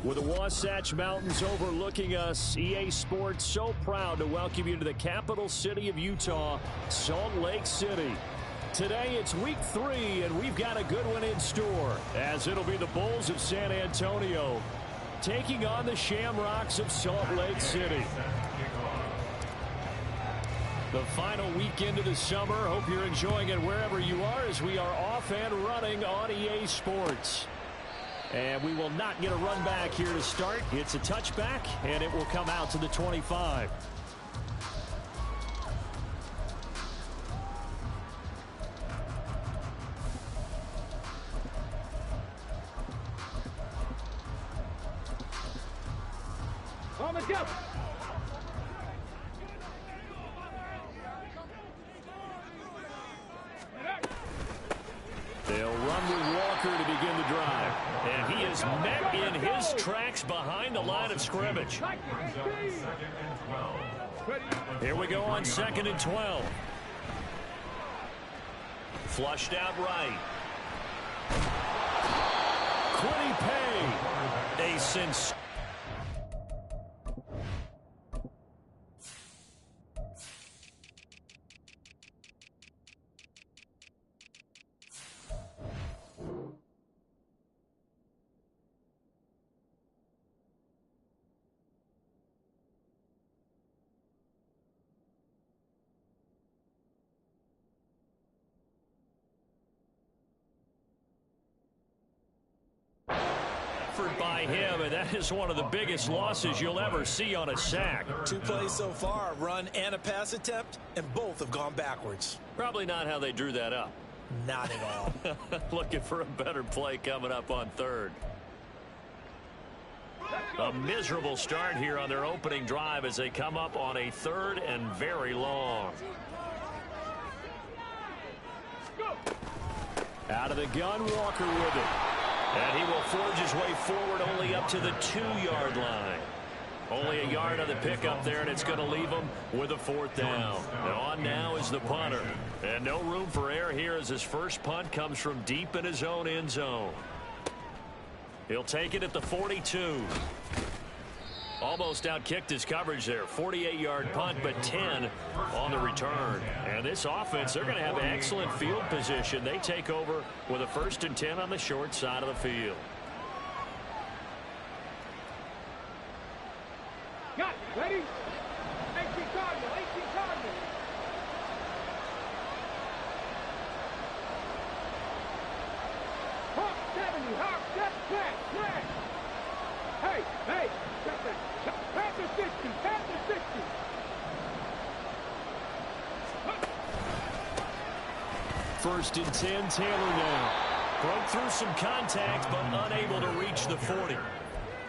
With the Wasatch Mountains overlooking us, EA Sports so proud to welcome you to the capital city of Utah, Salt Lake City. Today it's week 3, and we've got a good one in store, as it'll be the Bulls of San Antonio taking on the Shamrocks of Salt Lake City. The final weekend of the summer. Hope you're enjoying it wherever you are, as we are off and running on EA Sports. And we will not get a run back here to start. It's a touchback, and it will come out to the 25. On the go. They'll run with Walker to begin the drive. And he is met in his tracks behind the line of scrimmage. Here we go on 2nd and 12. Flushed out right. Quiddy Pay. A sensation. By him, and that is one of the biggest losses you'll ever see on a sack. 2 plays so far, a run and a pass attempt, and both have gone backwards. Probably not how they drew that up. Not at all. Looking for a better play coming up on 3rd. A miserable start here on their opening drive as they come up on a 3rd and very long. Out of the gun, Walker with it. And he will forge his way forward only up to the 2-yard line. Only a yard on the pickup there, and it's going to leave him with a 4th down. And on now is the punter. And no room for error here as his first punt comes from deep in his own end zone. He'll take it at the 42. Almost outkicked his coverage there. 48-yard punt, but 10 on the return. And this offense, they're going to have excellent field position. They take over with a 1st and 10 on the short side of the field. Got it. Ready? 18 Cardinal. 18 Cardinal. Hawk 70. Hawk, step back. Back. Hey, hey. Past the 60. Past the 60. First and 10, Taylor now. Broke through some contact, but unable to reach the 40.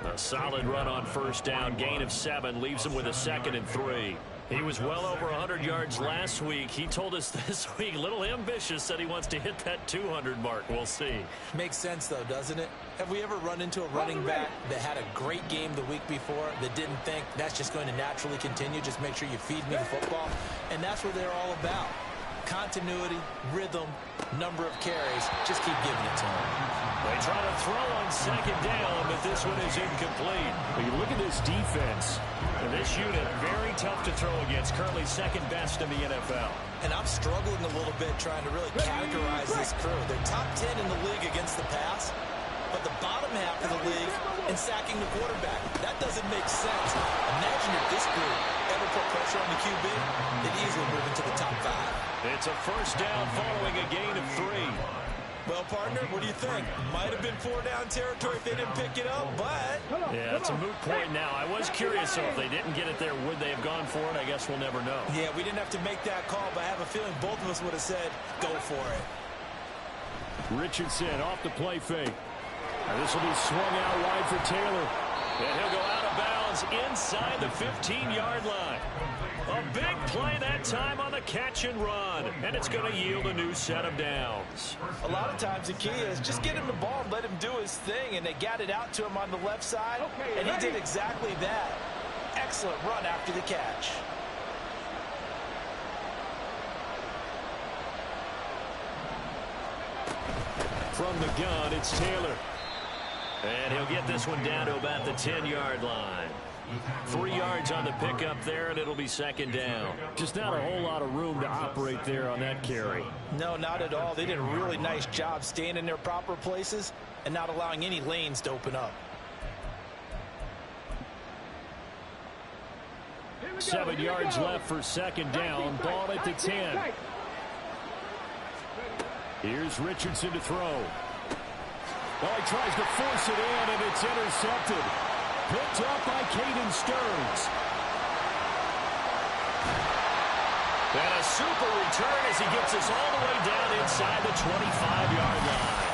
A solid run on 1st down. Gain of 7 leaves him with a 2nd and 3. He was well over 100 yards last week. He told us this week, a little ambitious, said he wants to hit that 200 mark. We'll see. Makes sense, though, doesn't it? Have we ever run into a running back that had a great game the week before that didn't think that's just going to naturally continue? Just make sure you feed me the football. And that's what they're all about. Continuity, rhythm, number of carries. Just keep giving it to him. They try to throw on 2nd down, but this one is incomplete. But you look at this defense. And this unit, very tough to throw against. Currently 2nd best in the NFL. And I'm struggling a little bit trying to really categorize this crew. They're top 10 in the league against the pass, but the bottom half of the league in sacking the quarterback. That doesn't make sense. Imagine if this group ever put pressure on the QB, they'd easily move into the top 5. It's a 1st down following a gain of 3. Well, partner, what do you think? Might have been 4-down territory if they didn't pick it up, but... Yeah, it's a moot point now. I was curious, so if they didn't get it there, would they have gone for it? I guess we'll never know. Yeah, we didn't have to make that call, but I have a feeling both of us would have said, go for it. Richardson off the play fake. And this will be swung out wide for Taylor. And he'll go out of bounds inside the 15-yard line. A big play that time on the catch and run. And it's going to yield a new set of downs. A lot of times the key is just get him the ball and let him do his thing. And they got it out to him on the left side. And he did exactly that. Excellent run after the catch. From the gun, it's Taylor. And he'll get this one down to about the 10-yard line. 3 yards on the pickup there, and it'll be second down. Just not a whole lot of room to operate there on that carry. No, not at all. They did a really nice job staying in their proper places and not allowing any lanes to open up. 7 yards left for second down. Ball at the 10. Here's Richardson to throw. Oh, he tries to force it in, and it's intercepted. Picked up by Caden Stearns. And a super return as he gets us all the way down inside the 25-yard line.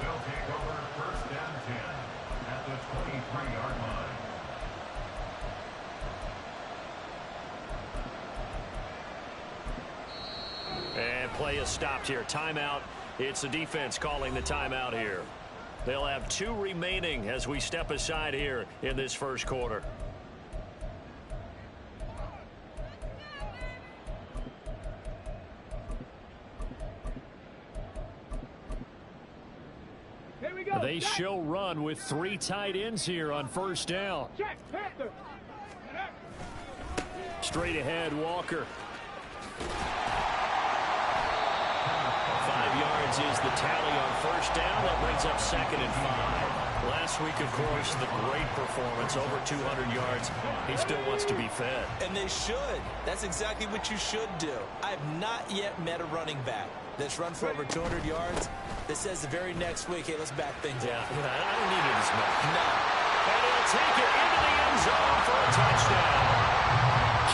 They'll take over first down 10 at the 23-yard line. And play is stopped here. Timeout. It's the defense calling the timeout here. They'll have 2 remaining as we step aside here in this first quarter. Here we go. They show run with 3 tight ends here on first down. Check, Panther. Straight ahead, Walker. 5 yards is the tally on first down. That brings up second and 5. Last week, of course, the great performance, over 200 yards. He still wants to be fed. And they should. That's exactly what you should do. I have not yet met a running back that's run for over 200 yards that says the very next week, hey, let's back things up. I don't need it as much. No. And he'll take it into the end zone for a touchdown.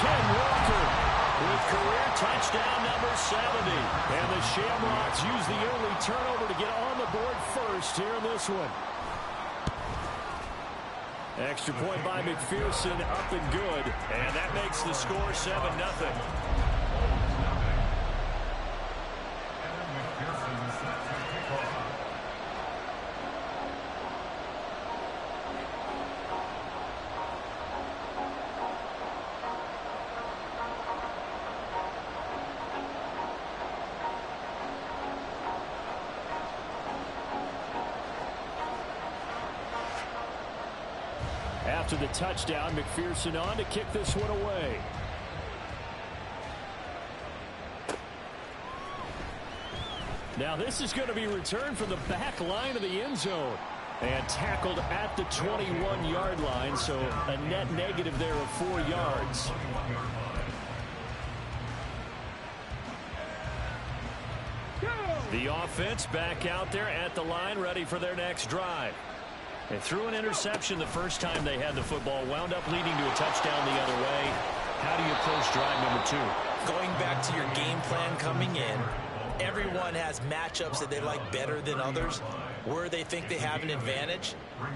Ken Walker with career touchdown number 70. And the Shamrocks use the early turnover to get on the board first here in this one. Extra point by McPherson, up and good. And that makes the score 7-0. After the touchdown, McPherson on to kick this one away. Now this is going to be returned from the back line of the end zone. And tackled at the 21-yard line, so a net negative there of 4 yards. The offense back out there at the line, ready for their next drive. They threw an interception the first time they had the football, wound up leading to a touchdown the other way. How do you approach drive number 2? Going back to your game plan coming in, everyone has matchups that they like better than others. Where they think they have an advantage,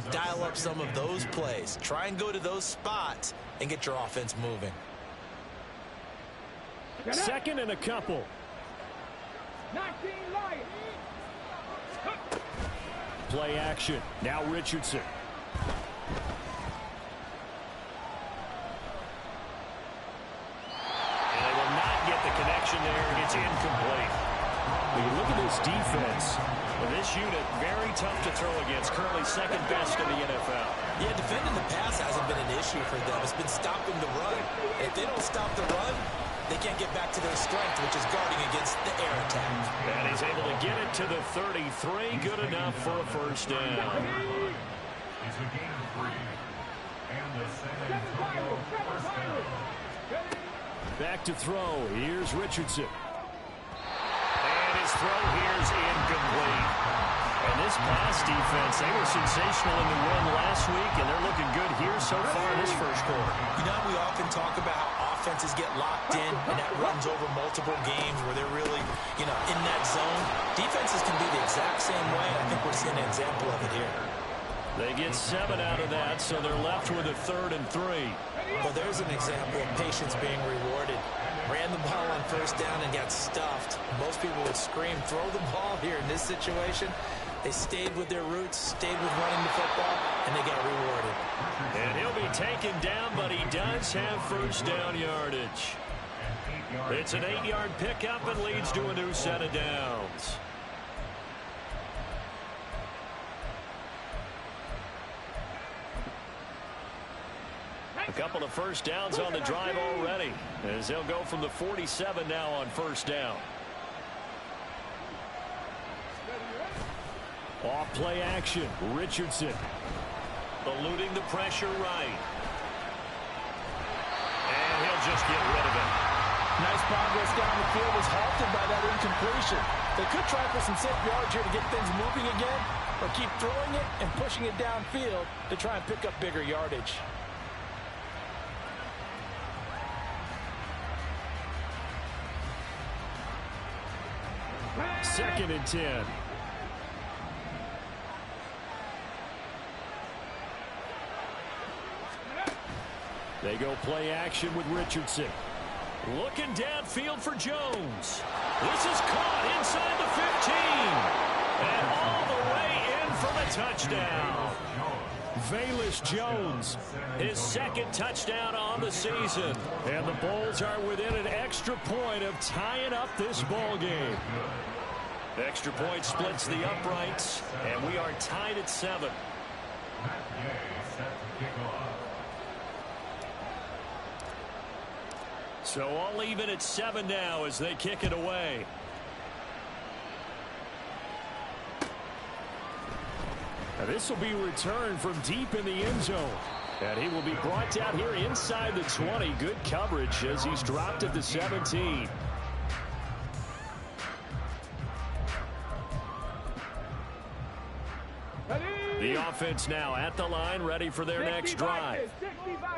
dial up some of those plays. Try and go to those spots and get your offense moving. Second and a couple. 19 Lions. Play action. Now Richardson. And they will not get the connection there. It's incomplete. When you look at this defense, This unit very tough to throw against. Currently second best in the NFL. Yeah, defending the pass hasn't been an issue for them. It's been stopping the run. If they don't stop the run, they can't get back to their strength, which is guarding against the air attack. And he's able to get it to the 33. Good enough for a first down. It's a gain of 3. And the San Antonio first down. back to throw. Here's Richardson. And his throw here's incomplete. And this pass defense, they were sensational in the win last week, and they're looking good here so far this first quarter. You know, we often talk about how offenses get locked in, and that runs over multiple games where they're really, in that zone. Defenses can be the exact same way, and I think we're seeing an example of it here. They get 7 out of that, so they're left with a 3rd and 3. Well, there's an example of patience being rewarded. Ran the ball on first down and got stuffed. Most people would scream, throw the ball here in this situation. They stayed with their roots, stayed with running the football, and they got rewarded. And he'll be taken down, but he does have first down yardage. It's an 8-yard pickup and leads to a new set of downs. A couple of first downs on the drive already, as they'll go from the 47 now on first down. Off play action. Richardson eluding the pressure right. And he'll just get rid of it. Nice progress down the field was halted by that incompletion. They could try for some safe yards here to get things moving again, or keep throwing it and pushing it downfield to try and pick up bigger yardage. Second and 10. They go play action with Richardson. Looking downfield for Jones. This is caught inside the 15. And all the way in for the touchdown. Velus Jones, his second touchdown on the season. And the Bulls are within an extra point of tying up this ball game. Extra point splits the uprights, and we are tied at 7. So all even at 7 now as they kick it away. Now this will be returned from deep in the end zone. And he will be brought down here inside the 20. Good coverage as he's dropped at the 17. The offense now at the line, ready for their next drive.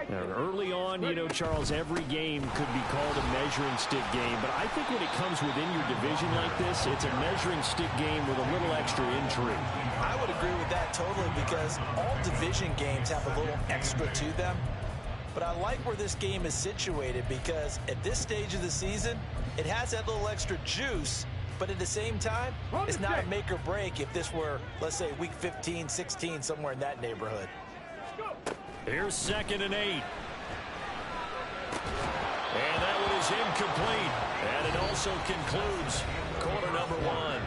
Now, early on, you know, Charles, every game could be called a measuring stick game. But I think when it comes within your division like this, it's a measuring stick game with a little extra intrigue. I would agree with that totally, because all division games have a little extra to them. But I like where this game is situated, because at this stage of the season, it has that little extra juice. But at the same time, it's not a make or break if this were, let's say, week 15, 16, somewhere in that neighborhood. Here's 2nd and 8. And that one is incomplete. And it also concludes quarter number 1.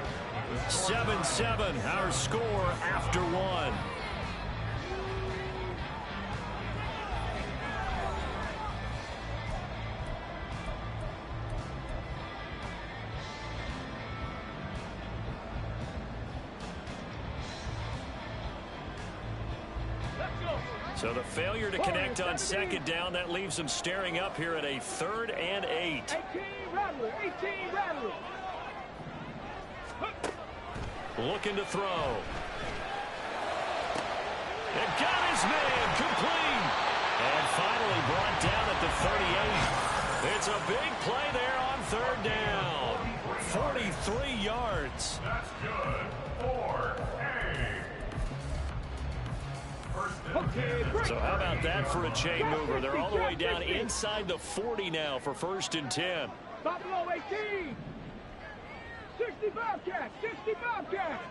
7-7, our score after 1. So the failure to connect on 2nd down, that leaves them staring up here at a 3rd and 8. 18 Rattler. Looking to throw. And got his man complete. And finally brought down at the 38. It's a big play there on 3rd down. 43 yards. That's good. 4-8. So how about that for a chain mover? They're all the way down inside the 40 now for 1st and 10. Buffalo 18. 60 Bobcats. 60 Bobcats.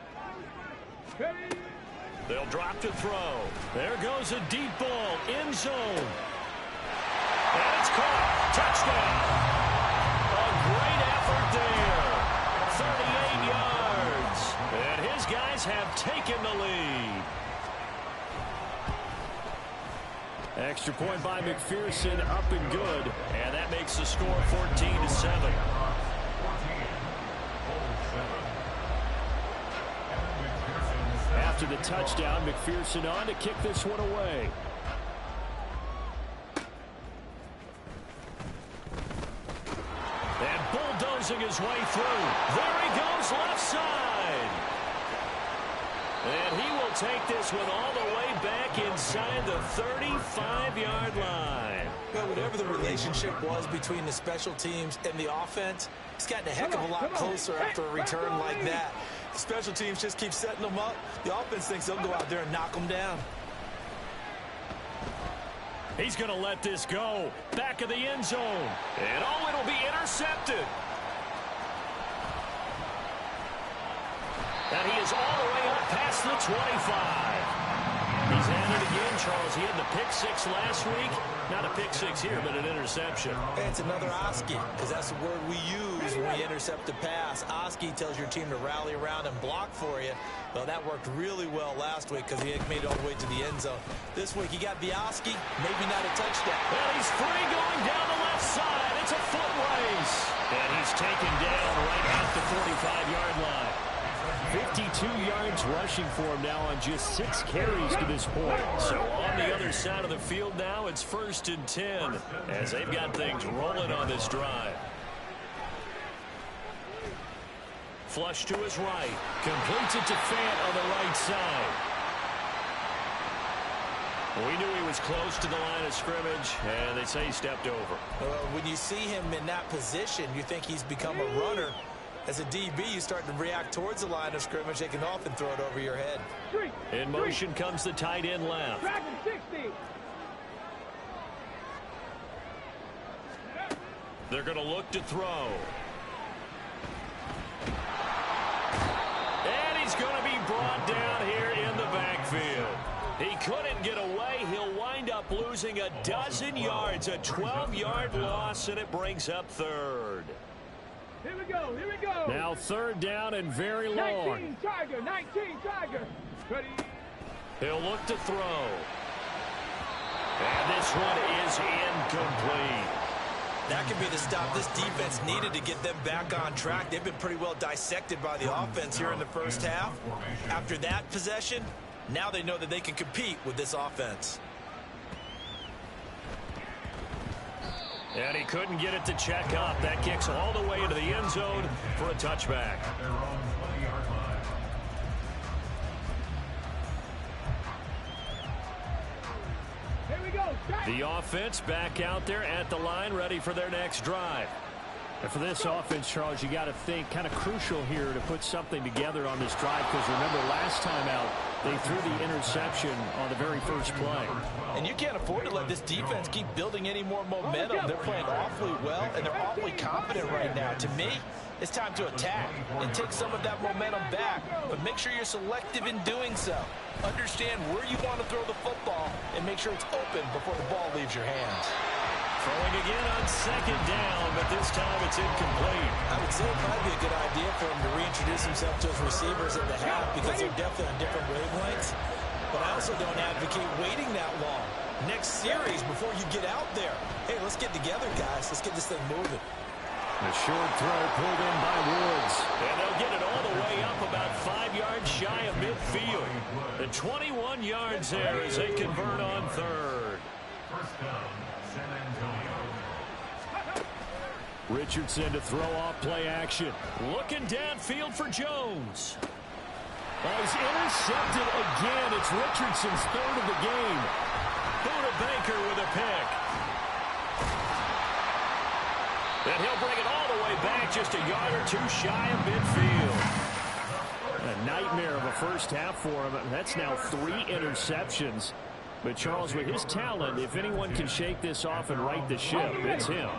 They'll drop to throw. There goes a deep ball. End zone. And it's caught. Touchdown. A great effort there. 38 yards. And his guys have taken the lead. Extra point by McPherson, up and good. And that makes the score 14-7. After the touchdown, McPherson on to kick this one away. And bulldozing his way through. There he goes, left side. And he will take this one all the way back inside the 35-yard line. Well, whatever the relationship was between the special teams and the offense, it's gotten a heck of a lot closer after a return like that. The special teams just keep setting them up. The offense thinks they'll go out there and knock them down. He's going to let this go. Back of the end zone. And oh, it'll be intercepted. And he is all the way up past the 25. He He's at it again, Charles. He had the pick six last week. Not a pick six here, but an interception. Hey, it's another Oski, because that's the word we use when we intercept a pass. Oski tells your team to rally around and block for you. Well, that worked really well last week because he made it all the way to the end zone. This week, he got the Oski, maybe not a touchdown. And he's free going down the left side. It's a foot race. And he's taken down right at the 45-yard line. 52 yards rushing for him now on just 6 carries to this point. So on the other side of the field now, it's 1st and 10 as they've got things rolling on this drive. Flush to his right. Completes it to Fant on the right side. We knew he was close to the line of scrimmage, and they say he stepped over. When you see him in that position, you think he's become a runner. As a DB, you start to react towards the line of scrimmage. They can often throw it over your head. In motion comes the tight end left. They're going to look to throw. And he's going to be brought down here in the backfield. He couldn't get away. He'll wind up losing a dozen yards, a 12-yard loss, and it brings up 3rd. Here we go, here we go. Now 3rd down and very long. 19 Tiger. Ready. He'll look to throw. And this one is incomplete. That could be the stop this defense needed to get them back on track. They've been pretty well dissected by the offense here in the first half. After that possession, now they know that they can compete with this offense. And he couldn't get it to check up. That kicks all the way into the end zone for a touchback. Here we go. The offense back out there at the line, ready for their next drive. And for this offense, Charles, you got to think kind of crucial here to put something together on this drive, because remember last time out, they threw the interception on the very first play. And you can't afford to let this defense keep building any more momentum. They're playing awfully well, and they're awfully confident right now. To me, it's time to attack and take some of that momentum back, but make sure you're selective in doing so. Understand where you want to throw the football and make sure it's open before the ball leaves your hands. Throwing again on 2nd down, but this time it's incomplete. I would say it'd probably be a good idea for him to reintroduce himself to his receivers at the half, because they're definitely on different wavelengths. But I also don't advocate waiting that long. Next series, before you get out there, hey, let's get together, guys. Let's get this thing moving. A short throw pulled in by Woods. And they'll get it all the way up about 5 yards shy of midfield. The 21 yards there as they convert on 3rd. First down, San Antonio. Richardson to throw off play action. Looking downfield for Jones. He's intercepted again. It's Richardson's 3rd of the game. Buda Baker with a pick. And he'll bring it all the way back, just a yard or 2 shy of midfield. A nightmare of a first half for him. That's now 3 interceptions. But Charles, with his talent, if anyone can shake this off and right the ship, it's him.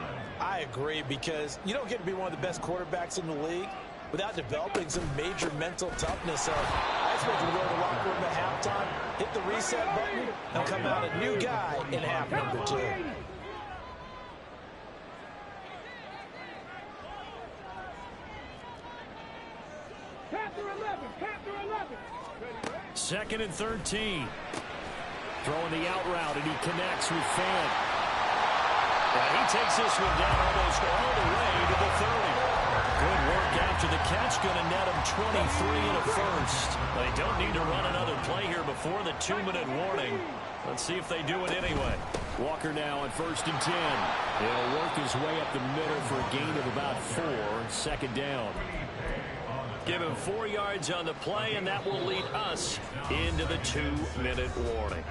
I agree, because you don't get to be one of the best quarterbacks in the league without developing some major mental toughness. So I expect him to go to the locker room at halftime, hit the reset button, and come out a new guy in half number 2. Panther 11. 2nd and 13. Throwing the out route, and he connects with Fant. And he takes this one down almost all the way to the 30. Good work after the catch. Going to net him 23 and a first. They don't need to run another play here before the 2-minute warning. Let's see if they do it anyway. Walker now on 1st and 10. He'll work his way up the middle for a gain of about 4. 2nd down. Give him 4 yards on the play, and that will lead us into the 2-minute warning.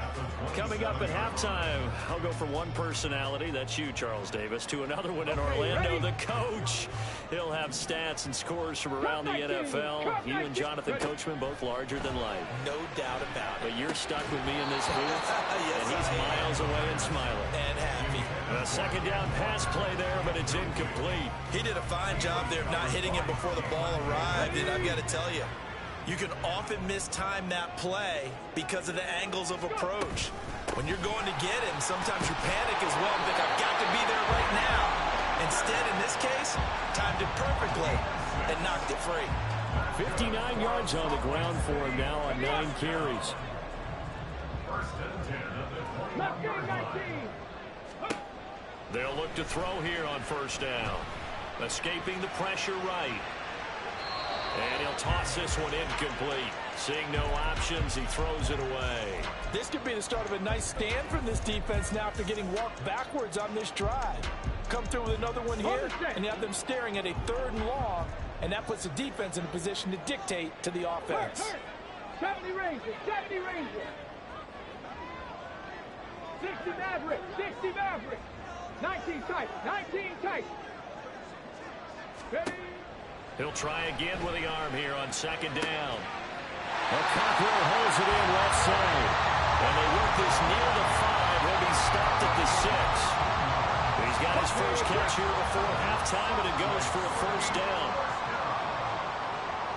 Coming up at halftime, I'll go from one personality, that's you, Charles Davis, to another one in Orlando, the coach. He'll have stats and scores from around the NFL. You and Jonathan Coachman, both larger than life. No doubt about it. But you're stuck with me in this booth, Yes, and he's miles away and smiling. And happy. A 2nd down pass play there, but it's incomplete. He did a fine job there of not hitting him before the ball arrived, and I've got to tell you, You can often mistime that play because of the angles of approach. When you're going to get him, sometimes you panic as well and think, I've got to be there right now. Instead, in this case, timed it perfectly and knocked it free. 59 yards on the ground for him now on 9 carries. First and 10 at the 25. They'll look to throw here on first down. Escaping the pressure right. And he'll toss this one incomplete. Seeing no options, he throws it away. This could be the start of a nice stand from this defense now after getting walked backwards on this drive. Come through with another one here, and you have them staring at a 3rd and long, and that puts the defense in a position to dictate to the offense. 70 Rangers, 70 Rangers. 60 Mavericks, 60 Mavericks. 19 tight, 19 tight. Ready? He'll try again with the arm here on second down. Well, Cockrell holds it in left side. And they work this near the 5. He'll be stopped at the 6. He's got his first catch here before halftime, and it goes for a first down.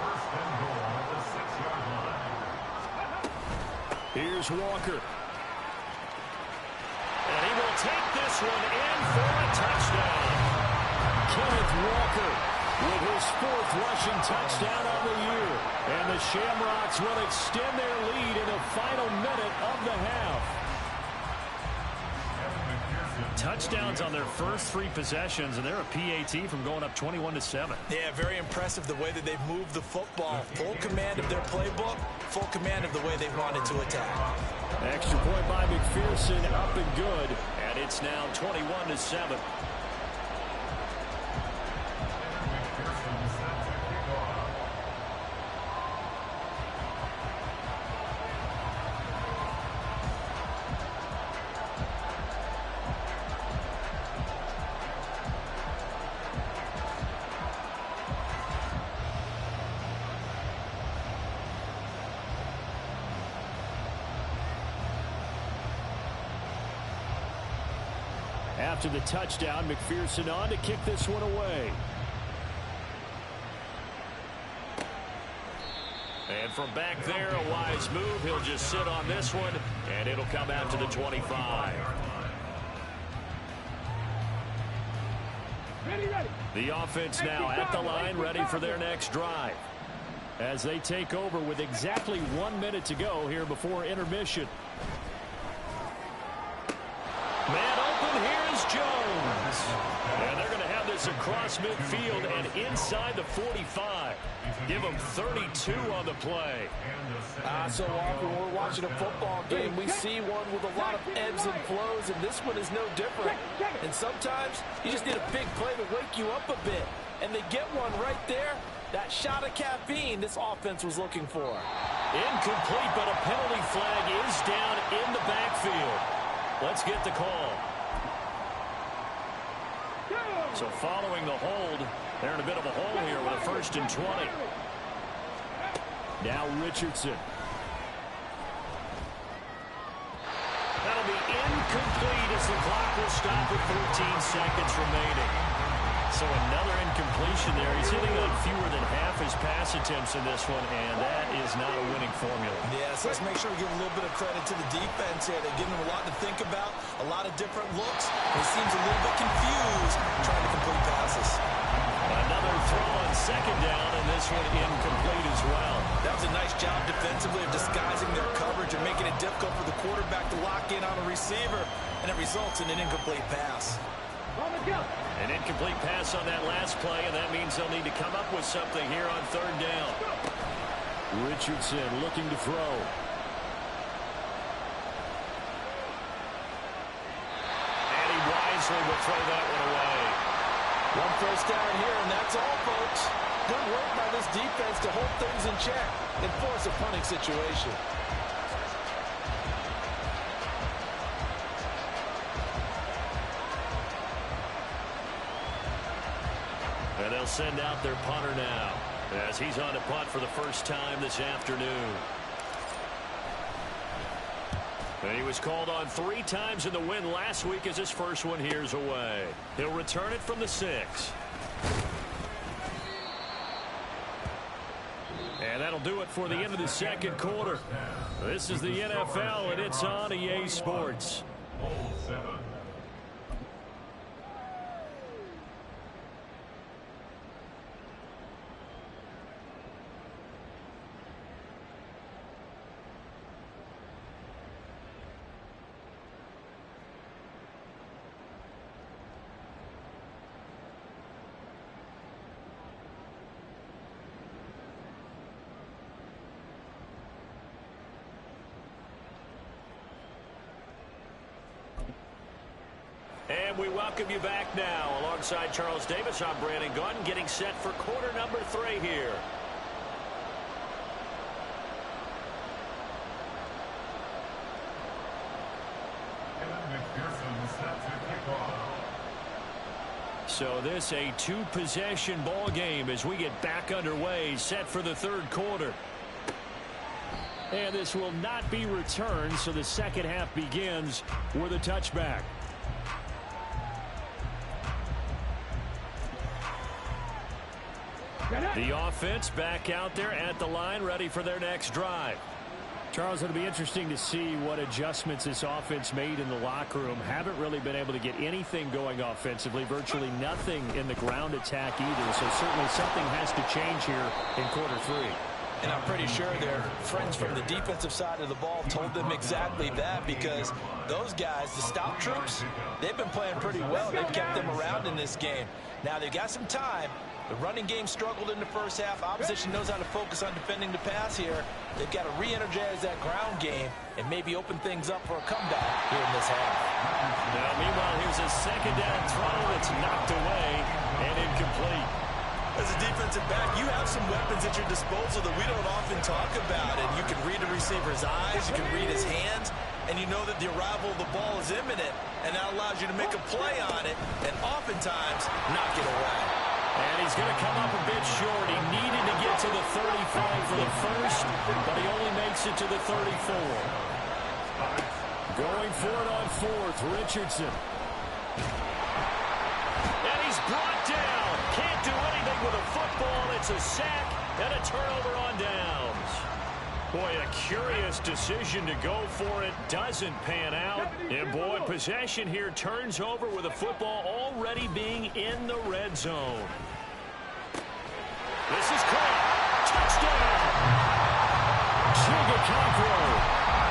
First and goal at the 6-yard line. Here's Walker. And he will take this one in for a touchdown. Kenneth Walker with his 4th rushing touchdown on the year. And the Shamrocks will extend their lead in the final minute of the half. Touchdowns on their first 3 possessions, and they're a PAT from going up 21-7. Yeah, very impressive the way that they've moved the football. Full command of their playbook, full command of the way they wanted to attack. Extra point by McPherson, up and good. And it's now 21-7. After the touchdown, McPherson on to kick this one away. And from back there, a wise move. He'll just sit on this one, and it'll come out to the 25. Ready, ready. The offense now at the line, ready for their next drive. As they take over with exactly 1 minute to go here before intermission. Man open, here is Jones. And they're going to have this across midfield and inside the 45. Give them 32 on the play. So often when we're watching a football game, we see one with a lot of ebbs and flows, and this one is no different. And sometimes you just need a big play to wake you up a bit. And they get one right there. That shot of caffeine this offense was looking for. Incomplete, but a penalty flag is down in the backfield. Let's get the call. So following the hold, they're in a bit of a hole here with a 1st and 20. Now Richardson. That'll be incomplete as the clock will stop with 13 seconds remaining. So another incompletion there. He's hitting on fewer than half his pass attempts in this one, and that is not a winning formula. Yes, let's make sure we give a little bit of credit to the defense here. They're giving him a lot to think about, a lot of different looks. He seems a little bit confused trying to complete passes. Another throw on second down, and this one incomplete as well. That was a nice job defensively of disguising their coverage and making it difficult for the quarterback to lock in on a receiver, and it results in an incomplete pass. An incomplete pass on that last play, and that means they'll need to come up with something here on 3rd down. Richardson looking to throw. And he wisely will throw that one away. One first down here, and that's all, folks. Good work by this defense to hold things in check and force a punting situation. And they'll send out their punter now as he's on to punt for the first time this afternoon. And he was called on 3 times in the win last week as his first one here's away. He'll return it from the 6. And that'll do it for the end of the second quarter. This is the NFL, and it's on EA Sports. And we welcome you back now. Alongside Charles Davis, I'm Brandon Gunn, getting set for quarter number 3 here. So this a 2-possession ball game as we get back underway, set for the third quarter. And this will not be returned, so the second half begins with a touchback. The offense back out there at the line, ready for their next drive. Charles, it'll be interesting to see what adjustments this offense made in the locker room. Haven't really been able to get anything going offensively, virtually nothing in the ground attack either. So certainly something has to change here in quarter 3. And I'm pretty sure their friends from the defensive side of the ball told them exactly that, because those guys, the stout troops, they've been playing pretty well. They've kept them around in this game. Now they've got some time. The running game struggled in the first half. Opposition knows how to focus on defending the pass here. They've got to re-energize that ground game and maybe open things up for a comeback here in this half. Now, meanwhile, here's a second down throw that's knocked away and incomplete. As a defensive back, you have some weapons at your disposal that we don't often talk about. And you can read a receiver's eyes, you can read his hands, and you know that the arrival of the ball is imminent, and that allows you to make a play on it and oftentimes knock it away. And he's going to come up a bit short. He needed to get to the 35 for the first, but he only makes it to the 34. Going for it on fourth, Richardson. And he's brought down. Can't do anything with a football. It's a sack and a turnover on downs. Boy, a curious decision to go for it. Doesn't pan out. And boy, possession here turns over with the football already being in the red zone. This is caught. Touchdown. Chigaconkro.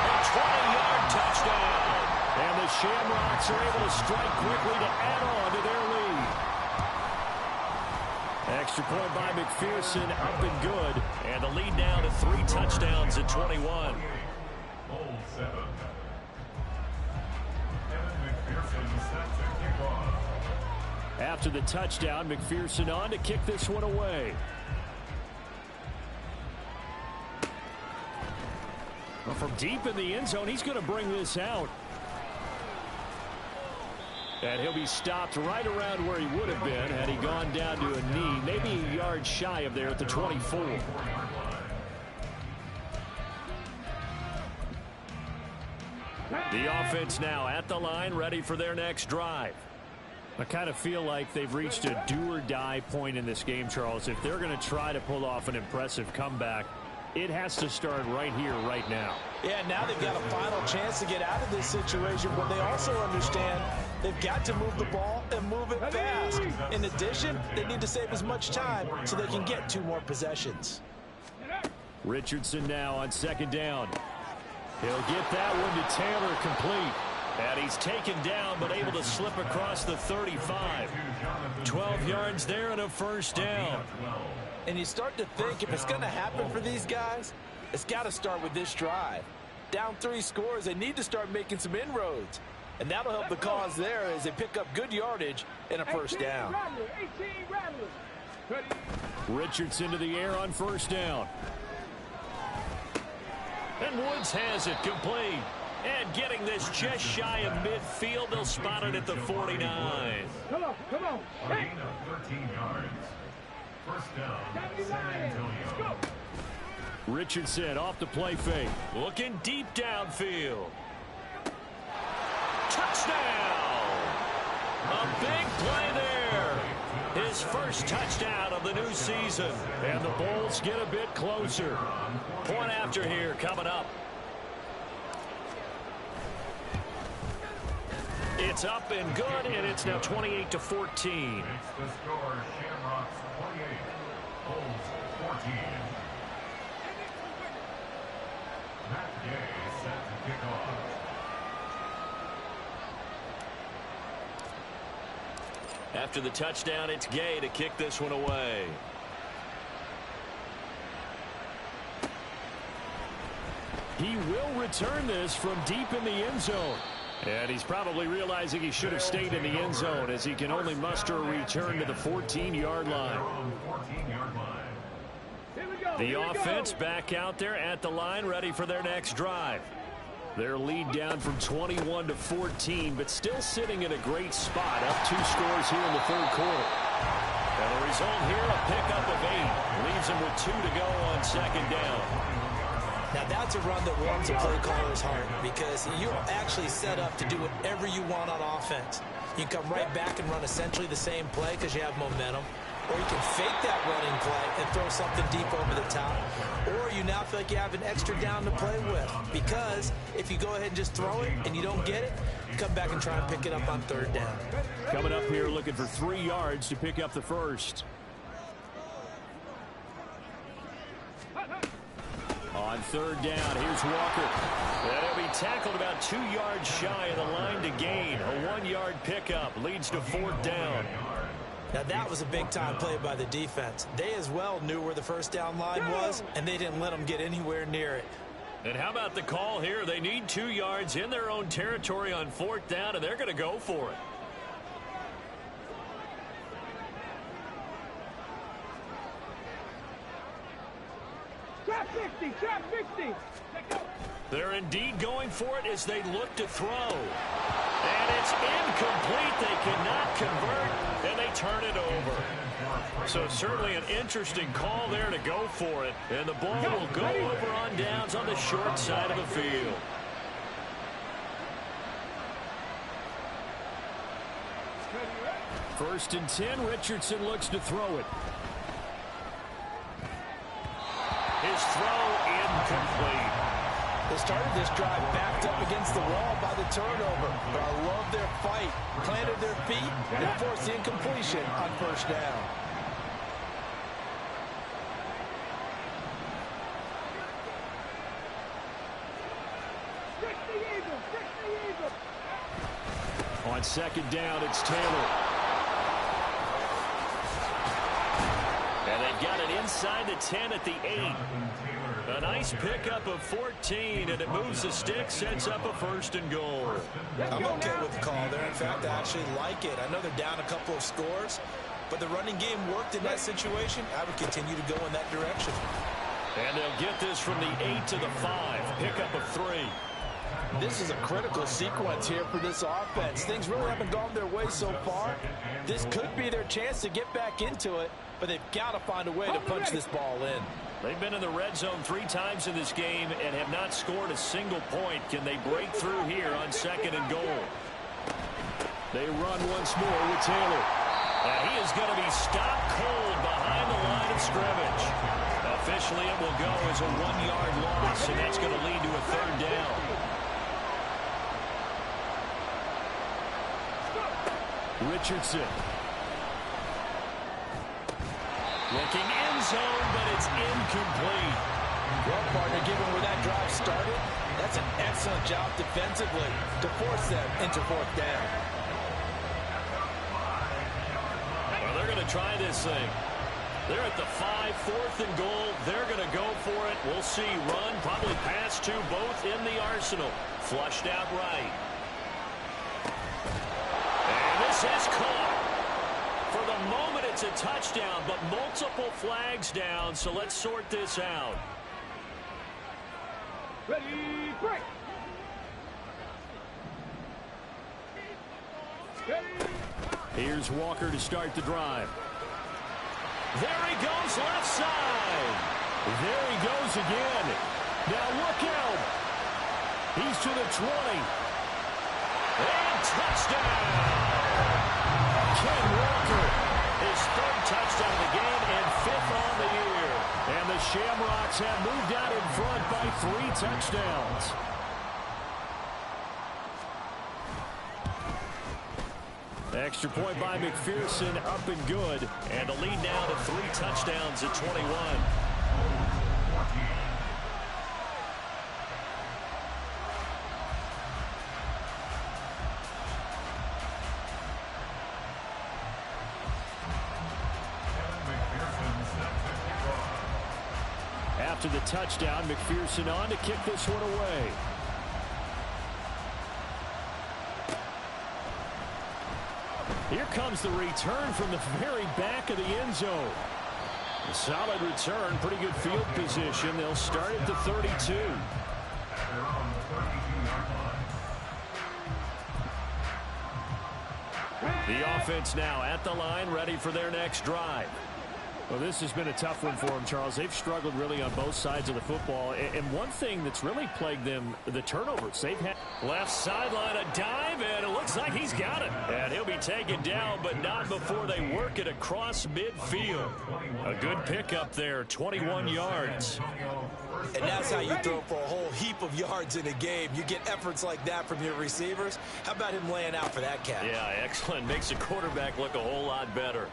A 20-yard touchdown. And the Shamrocks are able to strike quickly to add on to their lead. Extra point by McPherson, up and good. And the lead now to 3 touchdowns at 21. After the touchdown, McPherson on to kick this one away. Well, from deep in the end zone, he's going to bring this out. And he'll be stopped right around where he would have been had he gone down to a knee, maybe a yard shy of there at the 24. The offense now at the line, ready for their next drive. I kind of feel like they've reached a do-or-die point in this game, Charles. If they're going to try to pull off an impressive comeback, it has to start right here, right now. Yeah, now they've got a final chance to get out of this situation, but they also understand they've got to move the ball and move it fast. In addition, they need to save as much time so they can get 2 more possessions. Richardson now on second down. He'll get that one to Taylor, complete. And he's taken down but able to slip across the 35. 12 yards there and a first down. And you start to think if it's going to happen for these guys, it's got to start with this drive. Down 3 scores, they need to start making some inroads. And that'll help the cause there as they pick up good yardage and a first down. Richardson to the air on first down. And Woods has it complete. And getting this just shy of midfield, they'll spot it at the 49. Come on. Hey. 13 yards. First down, San Antonio. Richardson off the play fake. Looking deep downfield. Touchdown! A big play there. His first touchdown of the new season. And the Bulls get a bit closer. Point after here coming up. It's up and good, and it's now 28-14. It's the score, Shamrocks 28, Bulls 14. Matt Gay set to kick off. After the touchdown, it's Gay to kick this one away. He will return this from deep in the end zone. And he's probably realizing he should have stayed in the end zone as he can only muster a return to the 14-yard line. The offense back out there at the line, ready for their next drive. Their lead down from 21-14, but still sitting in a great spot, up 2 scores here in the third quarter. And the result here, a pickup of 8. Leaves them with 2 to go on second down. Now that's a run that warms a play caller's heart because you're actually set up to do whatever you want on offense. You can come right back and run essentially the same play because you have momentum. Or you can fake that running play and throw something deep over the top. Or you now feel like you have an extra down to play with. Because if you go ahead and just throw it and you don't get it, come back and try and pick it up on third down. Coming up here looking for 3 yards to pick up the first. On third down, here's Walker. And he'll be tackled about 2 yards shy of the line to gain. A 1-yard pickup leads to fourth down. Now that was a big-time play by the defense. They as well knew where the first down line was, and they didn't let them get anywhere near it. And how about the call here? They need 2 yards in their own territory on fourth down, and they're going to go for it. Trap 50, trap 50. They're indeed going for it as they look to throw. And it's incomplete. They cannot convert, and they turn it over. So certainly an interesting call there to go for it. And the ball will go over on downs on the short side of the field. First and 10, Richardson looks to throw it. His throw incomplete. They started this drive backed up against the wall by the turnover. But I love their fight. Planted their feet and forced the incompletion on first down. On second down, it's Taylor. And they've got it inside the 10 at the 8. A nice pickup of 14, and it moves the stick, sets up a first and goal. I'm okay with the call there. In fact, I actually like it. I know they're down a couple of scores, but the running game worked in that situation. I would continue to go in that direction. And they'll get this from the 8 to the 5. Pickup of 3. This is a critical sequence here for this offense. Things really haven't gone their way so far. This could be their chance to get back into it, but they've got to find a way to punch this ball in. They've been in the red zone 3 times in this game and have not scored a single point. Can they break through here on second and goal? They run once more with Taylor. And he is going to be stopped cold behind the line of scrimmage. Officially, it will go as a 1-yard loss, and that's going to lead to a third down. Richardson. Looking end zone, but it's incomplete. Well, partner, given where that drive started, that's an excellent job defensively to force them into fourth down. Well, they're going to try this thing. They're at the 5, 4th and goal. They're going to go for it. We'll see. Run, probably pass to both in the arsenal. Flushed out right. And this is caught. For the moment, it's a touchdown, but multiple flags down, so let's sort this out. Ready, break. Here's Walker to start the drive. There he goes, left side. There he goes again. Now look out. He's to the 20. And touchdown. Ken Walker, his third touchdown of the game and 5th on the year. And the Shamrocks have moved out in front by 3 touchdowns. Extra point by McPherson, up and good. And the lead now to 3 touchdowns at 21. After the touchdown, McPherson on to kick this one away. Here comes the return from the very back of the end zone. A solid return, pretty good field position. They'll start at the 32. The offense now at the line, ready for their next drive. Well, this has been a tough one for them, Charles. They've struggled really on both sides of the football. And one thing that's really plagued them, the turnovers. They've had left sideline, a dive, and it looks like he's got it. And he'll be taken down, but not before they work it across midfield. A good pickup there, 21 yards. And that's how you throw for a whole heap of yards in a game. You get efforts like that from your receivers. How about him laying out for that catch? Yeah, excellent. Makes the quarterback look a whole lot better.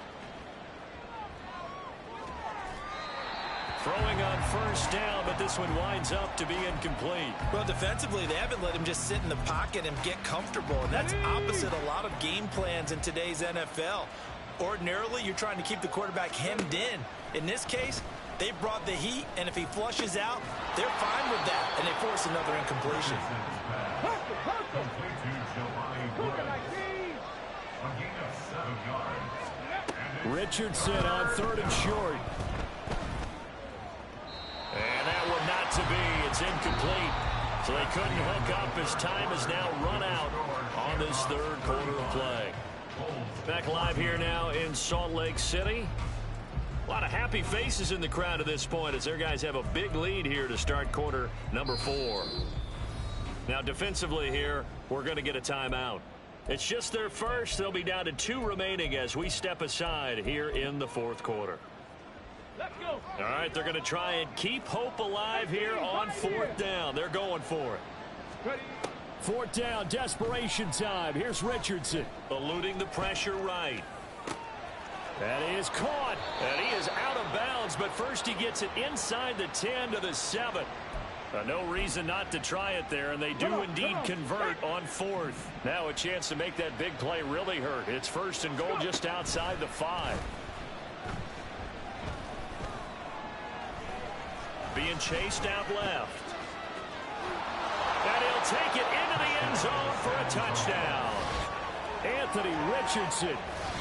Throwing on first down, but this one winds up to be incomplete. Well, defensively, they haven't let him just sit in the pocket and get comfortable, and that's opposite a lot of game plans in today's NFL. Ordinarily, you're trying to keep the quarterback hemmed in. In this case, they brought the heat, and if he flushes out, they're fine with that, and they force another incompletion. Richardson on 3rd and short. And that one not to be. It's incomplete. So they couldn't hook up as time is now run out on this 3rd quarter of play. Back live here now in Salt Lake City. A lot of happy faces in the crowd at this point as their guys have a big lead here to start quarter number 4. Now defensively here, we're going to get a timeout. It's just their first. They'll be down to 2 remaining as we step aside here in the 4th quarter. All right, they're going to try and keep hope alive here on 4th down. They're going for it. 4th down, desperation time. Here's Richardson. Eluding the pressure right. That is caught. And he is out of bounds, but first he gets it inside the 10 to the 7. No reason not to try it there, and they do indeed convert on 4th. Now a chance to make that big play really hurt. It's 1st and goal just outside the 5. Being chased out left. And he'll take it into the end zone for a touchdown. Anthony Richardson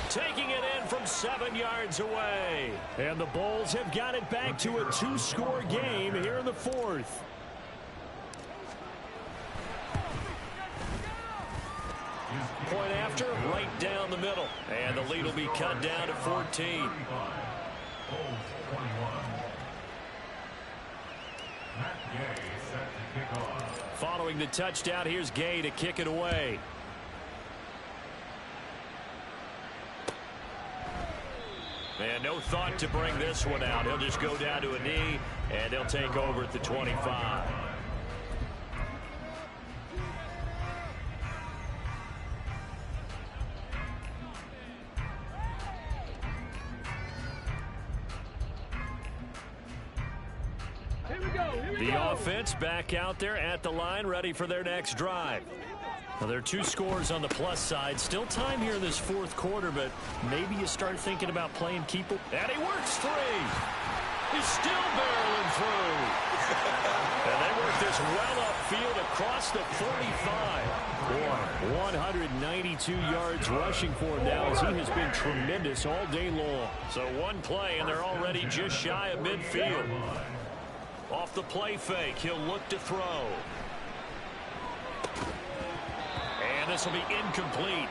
taking it in from 7 yards away. And the Bulls have got it back to a 2-score game here in the 4th. Point after, right down the middle. And the lead will be cut down to 14. Following the touchdown, here's Gay to kick it away. And no thought to bring this one out. He'll just go down to a knee, and they'll take over at the 25. The offense back out there at the line, ready for their next drive. Well, there are 2 scores on the plus side. Still time here in this 4th quarter, but maybe you start thinking about playing keeper. And he works 3. He's still barreling through. And they work this well upfield across the 45. 192 yards rushing for him now as he has been tremendous all day long. So one play, and they're already just shy of midfield. Off the play fake, he'll look to throw. And this will be incomplete.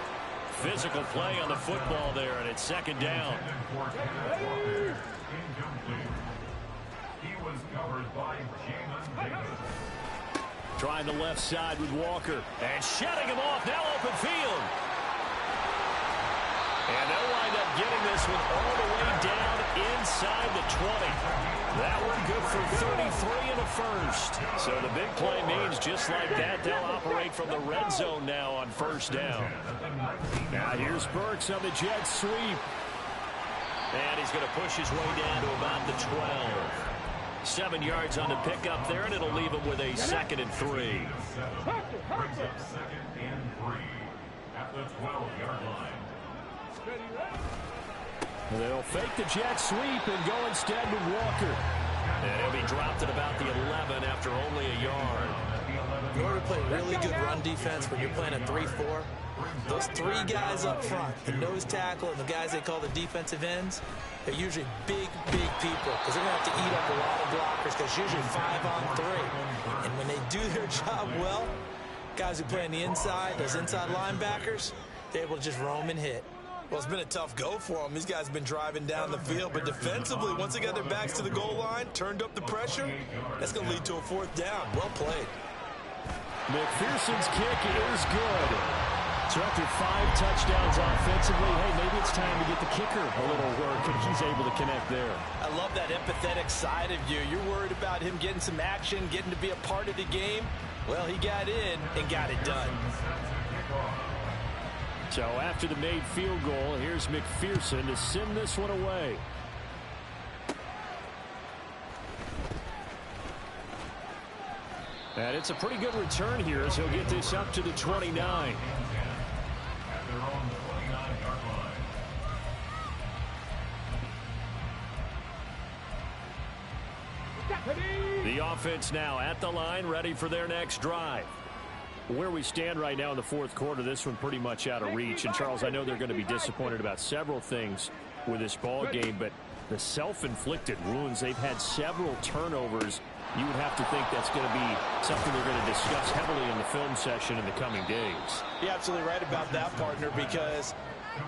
Physical play on the football there, and it's 2nd down. He was covered by Jamin Davis. Trying the left side with Walker. And shutting him off, now open field. And they'll wind up getting this one all the way down inside the 20. That one good for 33 and a first. So the big play means just like that, they'll operate from the red zone now on first down. Now here's Burks on the jet sweep. And he's going to push his way down to about the 12. 7 yards on the pickup there, and it'll leave him with a 2nd and 3. Brings up 2nd and 3 at the 12-yard line. They'll fake the jet sweep and go instead with Walker. And he'll be dropped at about the 11 after only a yard. In order to play really good run defense when you're playing a 3-4, those 3 guys up front, the nose tackle and the guys they call the defensive ends, they're usually big people because they're going to have to eat up a lot of blockers because usually 5 on 3. And when they do their job well, guys who play on the inside, those inside linebackers, they're able to just roam and hit. Well, it's been a tough go for them. These guys have been driving down the field, but defensively, once they got their backs to the goal line, turned up the pressure, that's going to lead to a 4th down. Well played. McPherson's kick is good. So after 5 touchdowns offensively, hey, maybe it's time to get the kicker a little work, and he's able to connect there. I love that empathetic side of you. You're worried about him getting some action, getting to be a part of the game. Well, he got in and got it done. So after the made field goal, here's McPherson to send this one away. And it's a pretty good return here as he'll get this up to the 29. At their own 29-yard line. The offense now at the line, ready for their next drive. Where we stand right now in the 4th quarter, this one pretty much out of reach. And, Charles, I know they're going to be disappointed about several things with this ball game, but the self-inflicted wounds, they've had several turnovers. You would have to think that's going to be something they're going to discuss heavily in the film session in the coming days. You're absolutely right about that, partner, because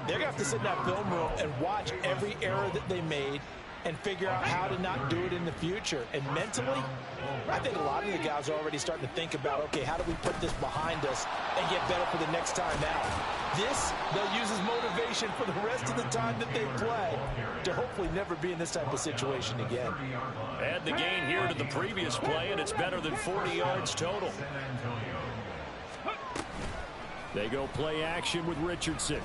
they're going to have to sit in that film room and watch every error that they made and figure out how to not do it in the future. And mentally, I think a lot of the guys are already starting to think about, okay, how do we put this behind us and get better for the next time out? This, they'll use as motivation for the rest of the time that they play to hopefully never be in this type of situation again. Add the gain here to the previous play, and it's better than 40 yards total. They go play action with Richardson.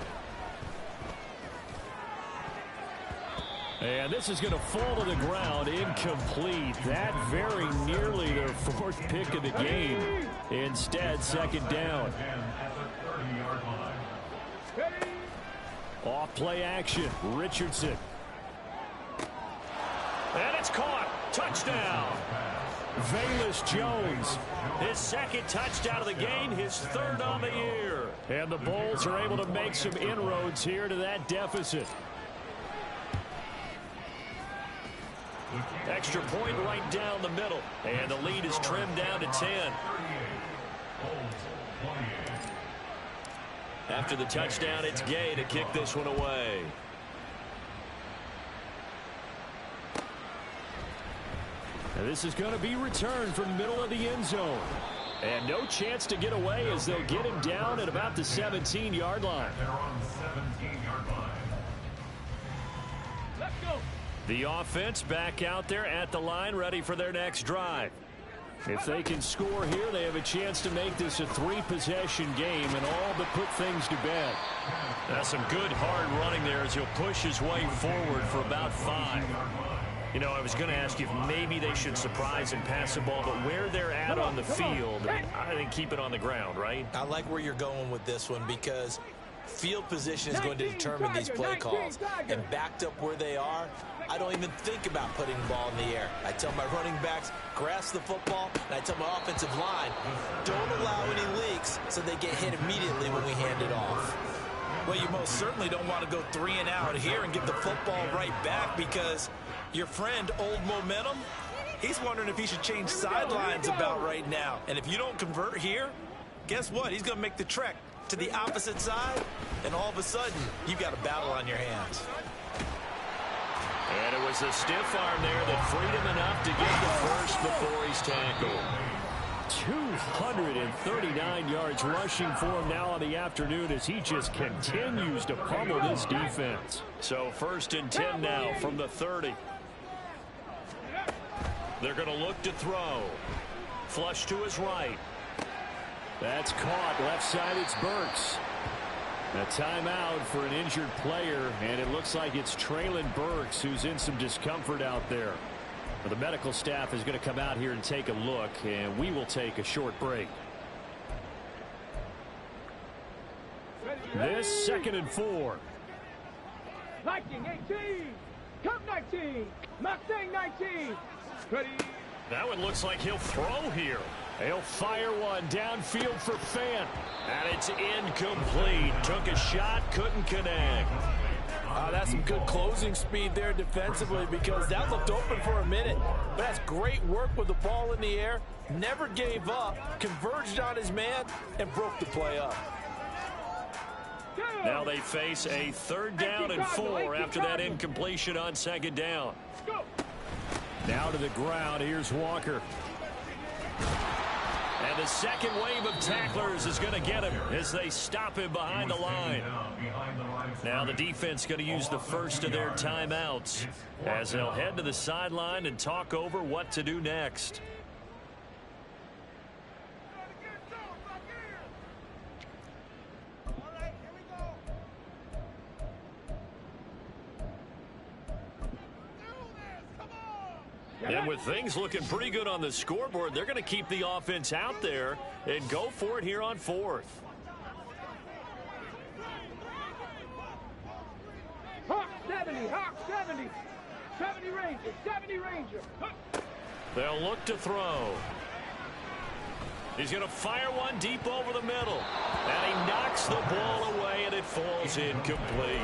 And this is going to fall to the ground, incomplete. That very nearly their 4th pick of the game. Instead, 2nd down. Off play action, Richardson. And it's caught. Touchdown. Velus Jones. His 2nd touchdown of the game, his 3rd on the year. And the Bulls are able to make some inroads here to that deficit. Extra point right down the middle. And the lead is trimmed down to 10. After the touchdown, it's Gay to kick this one away. Now this is going to be returned from the middle of the end zone. And no chance to get away as they'll get him down at about the 17-yard line. They're on the 17-yard line. Let's go. The offense back out there at the line, ready for their next drive. If they can score here, they have a chance to make this a 3-possession game and all but put things to bed. That's some good hard running there as he'll push his way forward for about 5. You know, I was going to ask you if maybe they should surprise and pass the ball, but where they're at on the field, I think keep it on the ground, right? I like where you're going with this one because field position is going to determine these play calls. And backed up where they are, I don't even think about putting the ball in the air. I tell my running backs, grasp the football, and I tell my offensive line, don't allow any leaks so they get hit immediately when we hand it off. Well, you most certainly don't want to go 3 and out here and get the football right back because your friend, Old Momentum, he's wondering if he should change sidelines about right now. And if you don't convert here, guess what? He's going to make the trek to the opposite side, and all of a sudden, you've got a battle on your hands. And it was a stiff arm there that freed him enough to get the first before he's tackled. 239 yards rushing for him now on the afternoon as he just continues to pummel this defense. So 1st and 10 now from the 30. They're going to look to throw. Flush to his right. That's caught. Left side, it's Burks. A timeout for an injured player, and it looks like it's Traylon Burks who's in some discomfort out there. Well, the medical staff is going to come out here and take a look, and we will take a short break. This 2nd and 4. Viking 18. Cup 19. Mustang 19. Ready. That one looks like he'll throw here. He'll fire one downfield for Fant. And it's incomplete. Took a shot, couldn't connect. That's some good closing speed there defensively because that looked open for a minute. But that's great work with the ball in the air. Never gave up, converged on his man, and broke the play up. Now they face a 3rd down and 4 after that incompletion on 2nd down. Now to the ground. Here's Walker. And the second wave of tacklers is going to get him as they stop him behind the line. Now the defense going to use the first of their timeouts as they'll head to the sideline and talk over what to do next. And with things looking pretty good on the scoreboard, they're going to keep the offense out there and go for it here on 4th. Hawk 70. Hawk 70. 70 Ranger. 70 Ranger. They'll look to throw. He's going to fire one deep over the middle. And he knocks the ball away, and it falls incomplete.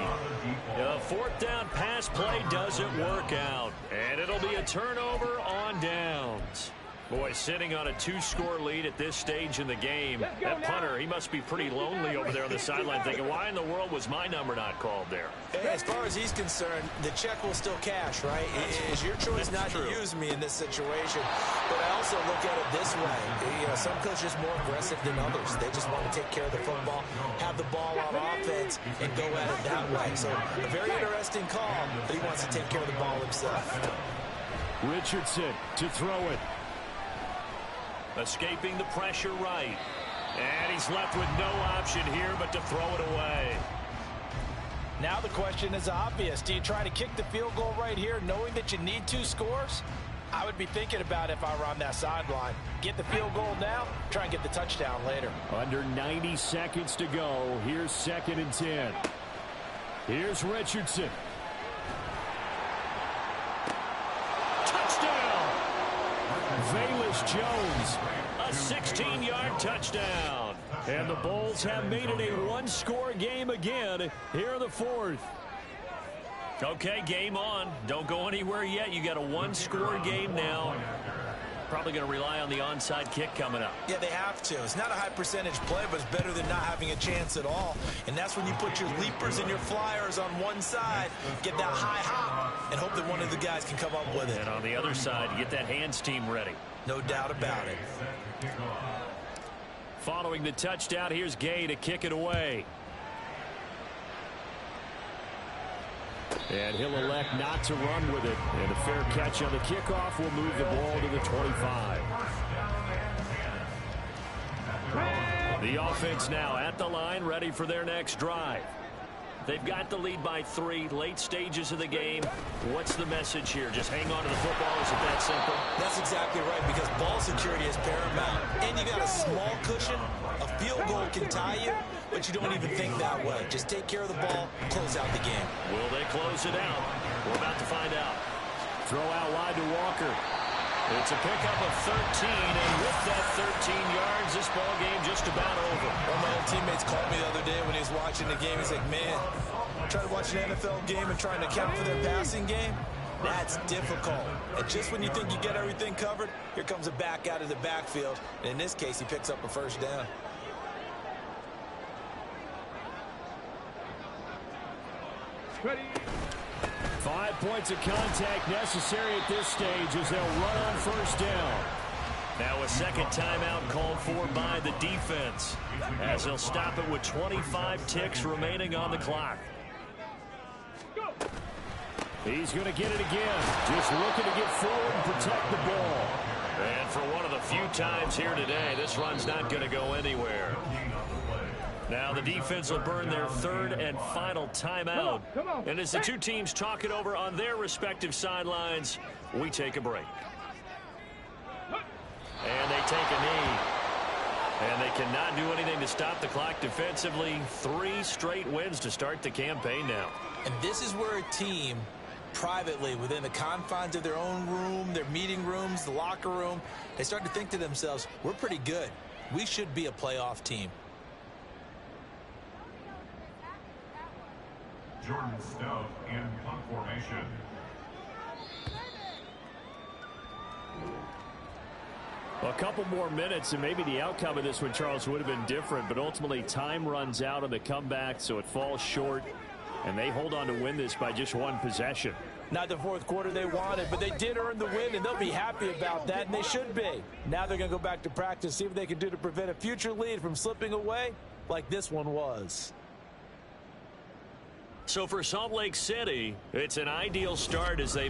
The 4th down pass play doesn't work out. And it'll be a turnover on downs. Boy, sitting on a 2-score lead at this stage in the game, that punter, he must be pretty lonely over there on the sideline thinking, why in the world was my number not called there? As far as he's concerned, the check will still cash, right? It's your choice not to use me in this situation. But I also look at it this way. You know, some coaches are more aggressive than others. They just want to take care of the football, have the ball on offense, and go at it that way. So a very interesting call, but he wants to take care of the ball himself. Richardson to throw it. Escaping the pressure right. And he's left with no option here but to throw it away. Now the question is obvious. Do you try to kick the field goal right here knowing that you need 2 scores? I would be thinking about it if I were on that sideline. Get the field goal now, try and get the touchdown later. Under 90 seconds to go. Here's 2nd and 10. Here's Richardson. Velus Jones, a 16-yard touchdown. And the Bulls have made it a 1-score game again here in the 4th. Okay, game on. Don't go anywhere yet. You got a 1-score game now. Probably going to rely on the onside kick coming up. Yeah, they have to. It's not a high percentage play, but it's better than not having a chance at all. And that's when you put your leapers and your flyers on one side, get that high hop, and hope that one of the guys can come up with it. And on the other side, get that hands team ready. No doubt about it. Following the touchdown, here's Gay to kick it away. And he'll elect not to run with it. And a fair catch on the kickoff will move the ball to the 25. The offense now at the line, ready for their next drive. They've got the lead by 3, late stages of the game. What's the message here? Just hang on to the football? Is it that simple? That's exactly right, because ball security is paramount. And you got a small cushion. A field goal can tie you, but you don't even think that way. Just take care of the ball, close out the game. Will they close it out? We're about to find out. Throw out wide to Walker. It's a pickup of 13, and with that 13 yards, this ball game just about over. One of my old teammates called me the other day when he was watching the game. He's like, man, trying to watch an NFL game and trying to account for their passing game, that's difficult. And just when you think you get everything covered, here comes a back out of the backfield. And in this case, he picks up a first down. Ready. 5 points of contact necessary at this stage as they'll run on first down. Now a second timeout called for by the defense, as they'll stop it with 25 ticks remaining on the clock. He's going to get it again. Just looking to get forward and protect the ball. And for one of the few times here today, this run's not going to go anywhere. Now the defense will burn their third and final timeout. And as the two teams talk it over on their respective sidelines, we take a break. And they take a knee. And they cannot do anything to stop the clock defensively. 3 straight wins to start the campaign now. And this is where a team, privately, within the confines of their own room, their meeting rooms, the locker room, they start to think to themselves, we're pretty good. We should be a playoff team. Jordan Stout in punt formation. A couple more minutes, and maybe the outcome of this one, Charles, would have been different, but ultimately time runs out on the comeback, so it falls short, and they hold on to win this by just 1 possession. Not the fourth quarter they wanted, but they did earn the win, and they'll be happy about that, and they should be. Now they're going to go back to practice, see what they can do to prevent a future lead from slipping away like this one was. So for Salt Lake City, it's an ideal start as they